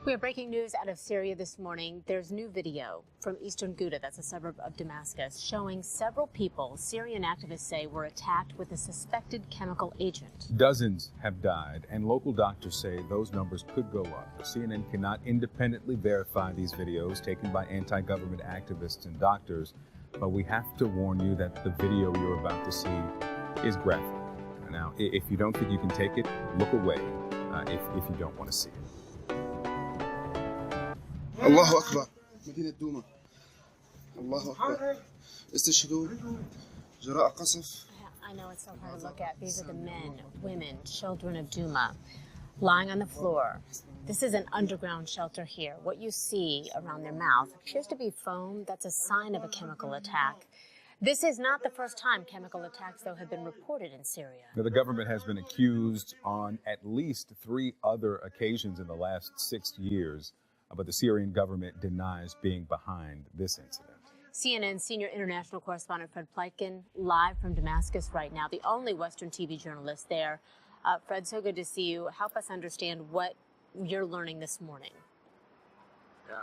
We have breaking news out of Syria this morning. There's new video from Eastern Ghouta, that's a suburb of Damascus, showing several people Syrian activists say were attacked with a suspected chemical agent. Dozens have died, and local doctors say those numbers could go up. CNN cannot independently verify these videos taken by anti-government activists and doctors, but we have to warn you that the video you're about to see is graphic. Now, if you don't think you can take it, look away if you don't want to see it. الله أكبر مدينة دوما الله أكبر استشهدوا جراء قصف. I know it's so hard to look at. These are the men, women, children of Douma lying on the floor. This is an underground shelter here. What you see around their mouth appears to be foam. That's a sign of a chemical attack. This is not the first time chemical attacks, though, have been reported in Syria. Now, the government has been accused on at least 3 other occasions in the last 6 years. But the Syrian government denies being behind this incident. CNN senior international correspondent Fred Pleitgen live from Damascus right now, the only Western TV journalist there. Fred, so good to see you. Help us understand what you're learning this morning. Yeah.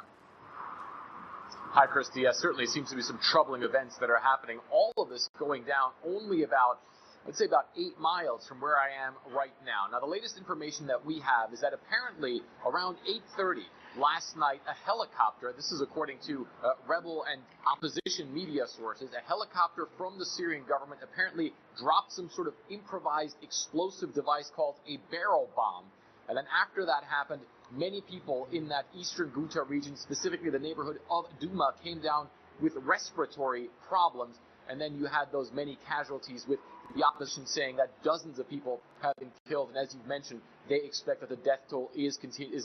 Hi, Christy. Yes, certainly seems to be some troubling events that are happening. All of this going down only about, I'd say about 8 miles from where I am right now. Now, the latest information that we have is that apparently around 8:30 last night, a helicopter, this is according to rebel and opposition media sources, a helicopter from the Syrian government apparently dropped some sort of improvised explosive device called a barrel bomb. And then after that happened, many people in that Eastern Ghouta region, specifically the neighborhood of Douma, came down with respiratory problems. And then you had those many casualties, with the opposition saying that dozens of people have been killed. And as you've mentioned, they expect that the death toll is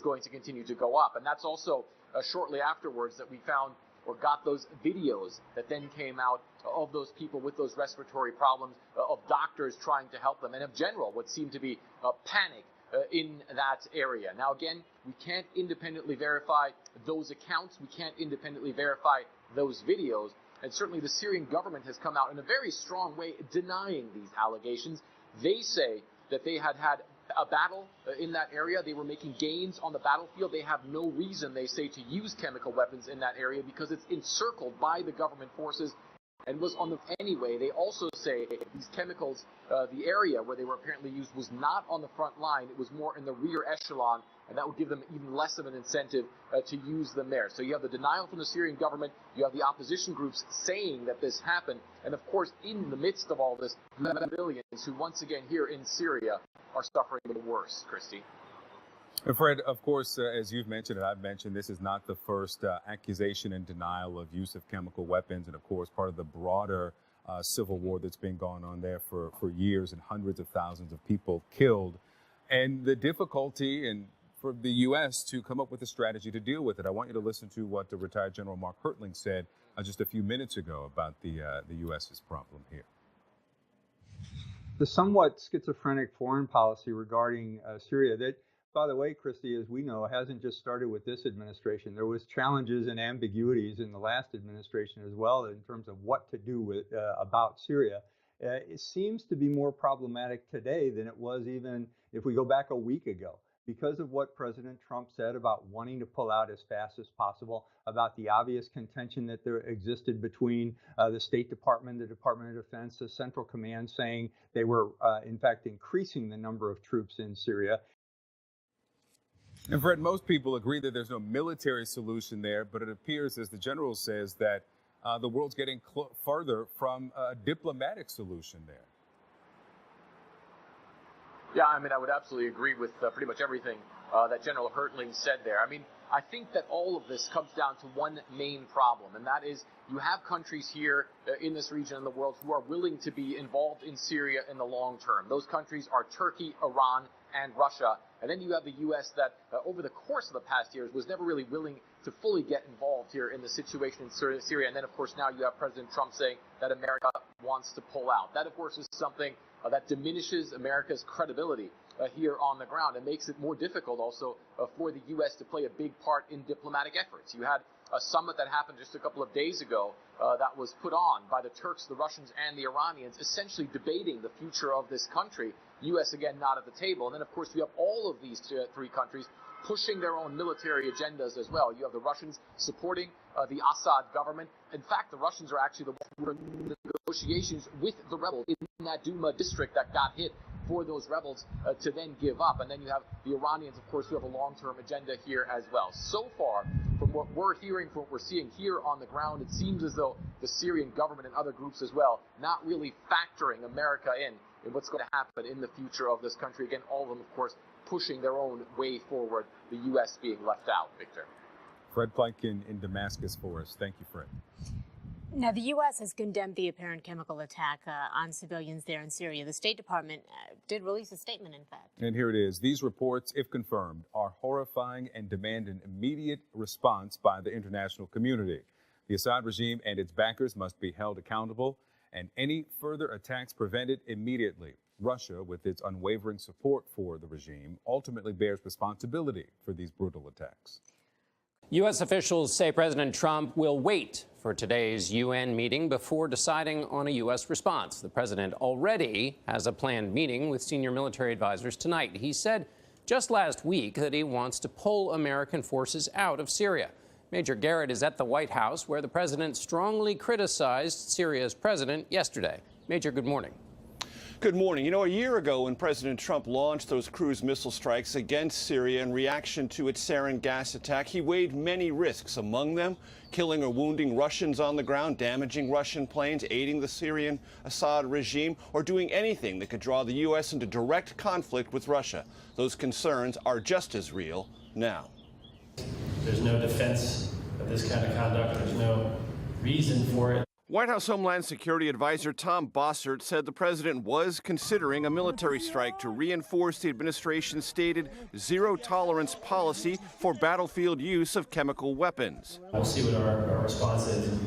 going to continue to go up. And that's also shortly afterwards that we found or got those videos that then came out of those people with those respiratory problems, of doctors trying to help them, and of general what seemed to be panic in that area. Now, again, we can't independently verify those accounts. We can't independently verify those videos. And certainly the Syrian government has come out in a very strong way denying these allegations. They say that they had a battle in that area. They were making gains on the battlefield. They have no reason, they say, to use chemical weapons in that area because it's encircled by the government forces and was on the anyway. They also say these chemicals, the area where they were apparently used was not on the front line. It was more in the rear echelon, and that would give them even less of an incentive to use them there. So you have the denial from the Syrian government, you have the opposition groups saying that this happened, and of course, in the midst of all this, you have civilians who once again here in Syria are suffering the worst, Christy. And Fred, of course, as you've mentioned and I've mentioned, this is not the first accusation and denial of use of chemical weapons, and of course part of the broader civil war that's been going on there for years, and hundreds of thousands of people killed. And the difficulty for the U.S. to come up with a strategy to deal with it. I want you to listen to what the retired General Mark Hertling said just a few minutes ago about the U.S.'s problem here. The somewhat schizophrenic foreign policy regarding Syria that, by the way, Christy, as we know, hasn't just started with this administration. There was challenges and ambiguities in the last administration as well in terms of what to do with about Syria. It seems to be more problematic today than it was even if we go back a week ago, because of what President Trump said about wanting to pull out as fast as possible, about the obvious contention that there existed between the State Department, the Department of Defense, the Central Command, saying they were, in fact, increasing the number of troops in Syria. And Fred, most people agree that there's no military solution there, but it appears, as the general says, that the world's getting further from a diplomatic solution there. Yeah, I mean, I would absolutely agree with pretty much everything that General Hertling said there. I mean, I think that all of this comes down to one main problem, and that is you have countries here in this region in the world who are willing to be involved in Syria in the long term. Those countries are Turkey, Iran, and Russia. And then you have the U.S. that over the course of the past years was never really willing to fully get involved here in the situation in Syria. And then, of course, now you have President Trump saying that America wants to pull out. That, of course, is something that diminishes America's credibility here on the ground and makes it more difficult also for the U.S. to play a big part in diplomatic efforts. You had a summit that happened just a couple of days ago that was put on by the Turks, the Russians, and the Iranians, essentially debating the future of this country. U.S. again not at the table. And then, of course, we have all of these 3 countries pushing their own military agendas as well. You have the Russians supporting the Asaad government. In fact, the Russians are actually the ones who were in negotiations with the rebels in that Douma district that got hit for those rebels to then give up. And then you have the Iranians, of course, who have a long-term agenda here as well. So far, from what we're hearing, from what we're seeing here on the ground, it seems as though the Syrian government and other groups as well, not really factoring America in what's going to happen in the future of this country. Again, all of them, of course, pushing their own way forward, the U.S. being left out. Victor. Fred Plank in Damascus for us. Thank you, Fred. Now, the U.S. has condemned the apparent chemical attack on civilians there in Syria. The State Department did release a statement, in fact. And here it is. These reports, if confirmed, are horrifying and demand an immediate response by the international community. The Assad regime and its backers must be held accountable and any further attacks prevented immediately. Russia, with its unwavering support for the regime, ultimately bears responsibility for these brutal attacks. U.S. officials say President Trump will wait for today's UN meeting before deciding on a U.S. response. The president already has a planned meeting with senior military advisors tonight. He said just last week that he wants to pull American forces out of Syria. Major Garrett is at the White House, where the president strongly criticized Syria's president yesterday. Major, good morning. Good morning. You know, a year ago when President Trump launched those cruise missile strikes against Syria in reaction to its sarin gas attack, he weighed many risks, among them killing or wounding Russians on the ground, damaging Russian planes, aiding the Syrian Assad regime, or doing anything that could draw the U.S. into direct conflict with Russia. Those concerns are just as real now. There's no defense of this kind of conduct. There's no reason for it. White House Homeland Security Advisor Tom Bossert said the president was considering a military strike to reinforce the administration's stated zero-tolerance policy for battlefield use of chemical weapons. We'll see what our response is.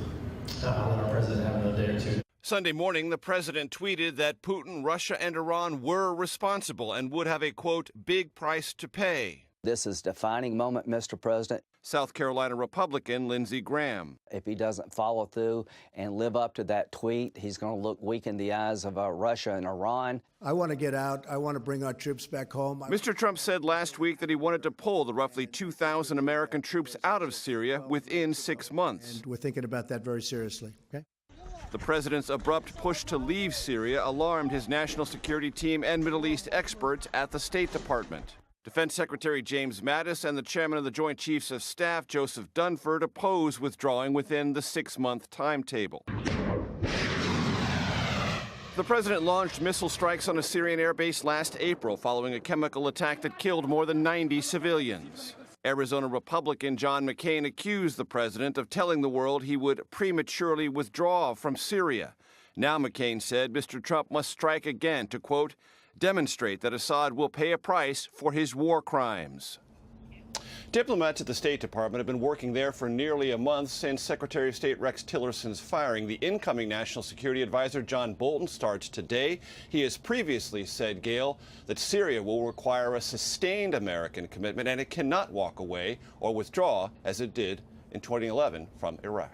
I'll let our president have another day or two. Sunday morning, the president tweeted that Putin, Russia, and Iran were responsible and would have a, quote, big price to pay. This is a defining moment, Mr. President. South Carolina Republican Lindsey Graham. If he doesn't follow through and live up to that tweet, he's going to look weak in the eyes of Russia and Iran. I want to get out. I want to bring our troops back home. Mr. Trump said last week that he wanted to pull the roughly 2,000 American troops out of Syria within 6 months. And we're thinking about that very seriously. Okay? The president's abrupt push to leave Syria alarmed his national security team and Middle East experts at the State Department. Defense Secretary James Mattis and the chairman of the Joint Chiefs of Staff, Joseph Dunford, oppose withdrawing within the 6-month timetable. The president launched missile strikes on a Syrian airbase last April following a chemical attack that killed more than 90 civilians. Arizona Republican John McCain accused the president of telling the world he would prematurely withdraw from Syria. Now McCain said Mr. Trump must strike again to, quote, demonstrate that Assad will pay a price for his war crimes. Diplomats at the State Department have been working there for nearly a month since Secretary of State Rex Tillerson's firing. The incoming National Security Advisor John Bolton starts today. He has previously said, Gail, that Syria will require a sustained American commitment and it cannot walk away or withdraw as it did in 2011 from Iraq.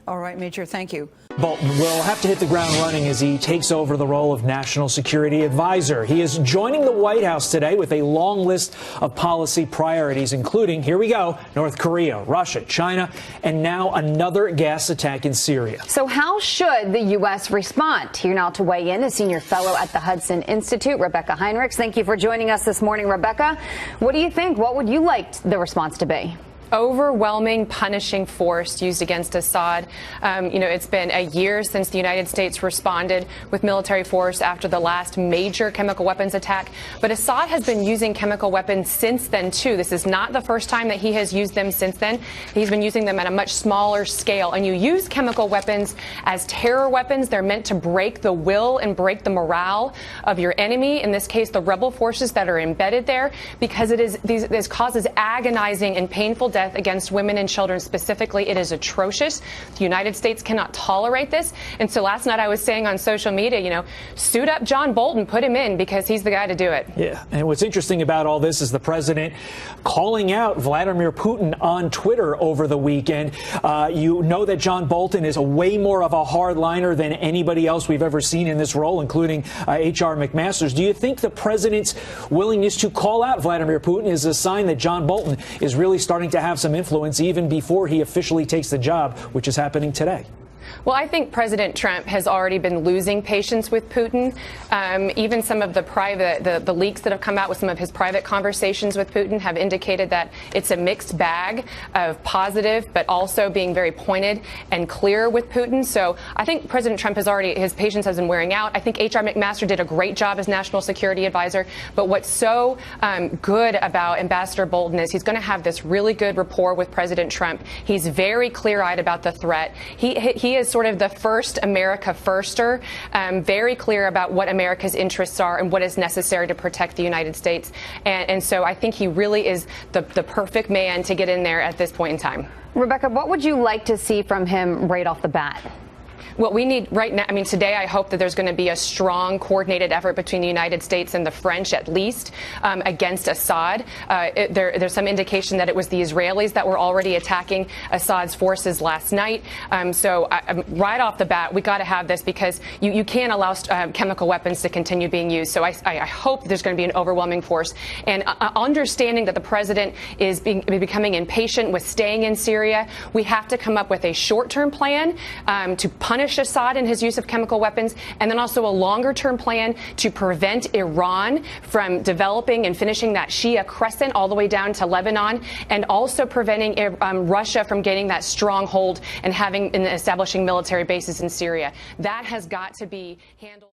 All right, Major, thank you. Bolton will have to hit the ground running as he takes over the role of National Security Advisor. He is joining the White House today with a long list of policy priorities, including, here we go, North Korea, Russia, China, and now another gas attack in Syria. So how should the U.S. respond? Here now to weigh in, a senior fellow at the Hudson Institute, Rebecca Heinrichs. Thank you for joining us this morning, Rebecca. What do you think? What would you like the response to be? Overwhelming punishing force used against Assad. It's been a year since the United States responded with military force after the last major chemical weapons attack. But Assad has been using chemical weapons since then, too. This is not the first time that he has used them since then. He's been using them at a much smaller scale. And you use chemical weapons as terror weapons. They're meant to break the will and break the morale of your enemy, in this case, the rebel forces that are embedded there, because this causes agonizing and painful death death against women and children specifically. It is atrocious. The United States cannot tolerate this. And so last night I was saying on social media, suit up John Bolton, put him in, because he's the guy to do it. Yeah. And what's interesting about all this is the president calling out Vladimir Putin on Twitter over the weekend. You know that John Bolton is way more of a hardliner than anybody else we've ever seen in this role, including H.R. McMaster's. Do you think the president's willingness to call out Vladimir Putin is a sign that John Bolton is really starting to have some influence even before he officially takes the job, which is happening today? Well, I think President Trump has already been losing patience with Putin. Even some of the leaks that have come out with some of his private conversations with Putin have indicated that it's a mixed bag of positive, but also being very pointed and clear with Putin. So I think President Trump his patience has been wearing out. I think H.R. McMaster did a great job as National Security Advisor. But what's so good about Ambassador Bolton is he's going to have this really good rapport with President Trump. He's very clear-eyed about the threat. He is sort of the first America firster, very clear about what America's interests are and what is necessary to protect the United States. And so I think he really is the perfect man to get in there at this point in time. Rebecca, what would you like to see from him right off the bat? What we need right now, today I hope that there's going to be a strong, coordinated effort between the United States and the French, at least, against Assad. There's some indication that it was the Israelis that were already attacking Assad's forces last night. So right off the bat, we got to have this, because you can't allow chemical weapons to continue being used. So I hope there's going to be an overwhelming force. And understanding that the president is becoming impatient with staying in Syria, we have to come up with a short-term plan to punish Assad and his use of chemical weapons, and then also a longer-term plan to prevent Iran from developing and finishing that Shia crescent all the way down to Lebanon, and also preventing Russia from gaining that stronghold and establishing military bases in Syria. That has got to be handled.